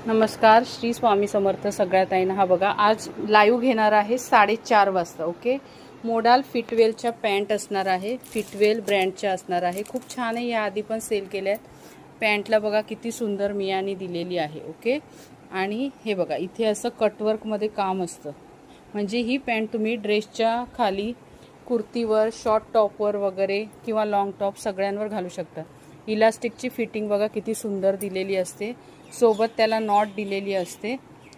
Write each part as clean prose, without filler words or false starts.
नमस्कार, श्री स्वामी समर्थ सगळ्या ताईंना. हा बघा, आज लाईव्ह घेणार आहे 4:30 वाजता. ओके, मोडाल फिटवेलच्या पॅन्ट असणार आहे, फिटवेल ब्रँडच्या असणार आहे. खूप छान आहे, याआधी पण सेल केल्या आहेत. पॅन्टला बघा किती सुंदर मियानी दिलेली आहे. ओके, आणि हे बघा इथे असं कटवर्कमध्ये काम असतं, म्हणजे ही पॅन्ट तुम्ही ड्रेसच्या खाली, कुर्तीवर, शॉर्ट टॉपवर वगैरे किंवा लॉंग टॉप सगळ्यांवर घालू शकता. इलास्टिकची फिटिंग बघा किती सुंदर दिलेली असते, सोबत त्याला नॉट दिलेली असते.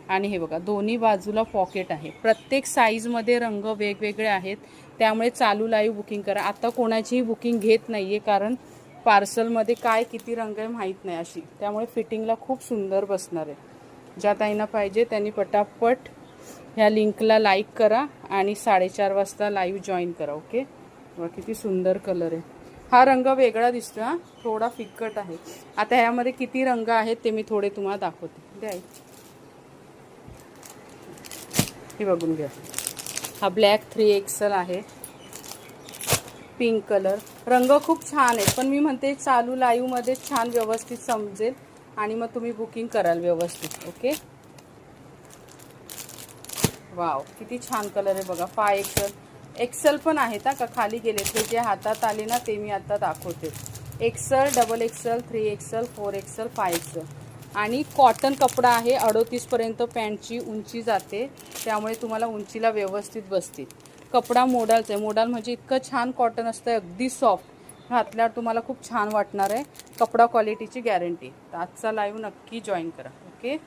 आणि हे बघा दोन्ही बाजूला पॉकेट आहे. प्रत्येक साईजमध्ये रंग वेगवेगळे आहेत, त्यामुळे चालू लाईव्ह बुकिंग करा. आता कोणाचीही बुकिंग घेत नाही आहे, कारण पार्सलमध्ये काय किती रंग आहे माहीत नाही अशी, त्यामुळे फिटिंगला खूप सुंदर बसणार आहे. ज्या ताईंना पाहिजे त्यांनी पटापट ह्या लिंकला लाईक करा आणि 4:30 वाजता लाईव्ह जॉईन करा. ओके, बघा किती सुंदर कलर आहे. हा रंग वेगळा दिसतो, हा थोडा फिक्कट आहे. आता ह्यामध्ये किती रंग आहेत ते मी थोडे तुम्हाला दाखवते. द्या, हे बघून घ्या. हा ब्लॅक 3XL आहे, पिंक कलर. रंग खूप छान आहे, पण मी म्हणते चालू लाईव्हमध्ये छान व्यवस्थित समजेल आणि मग तुम्ही बुकिंग कराल व्यवस्थित. ओके, वाव किती छान कलर आहे बघा. 5XL पण आहेत का खाली गेले, ते जे हातात आले ना ते मी आता दाखवते. XL, XXL, 3XL, 4XL, 5XL. आणि कॉटन कपडा आहे. 38 पर्यंत पॅन्टची उंची जाते, त्यामुळे तुम्हाला उंचीला व्यवस्थित बसते. कपडा मोडालचा आहे. मोडाल म्हणजे इतकं छान कॉटन असतं, अगदी सॉफ्ट. घातल्यावर तुम्हाला खूप छान वाटणार आहे. कपडा क्वालिटीची गॅरंटी. तर आजचा लाईव्ह नक्की जॉईन करा. ओके.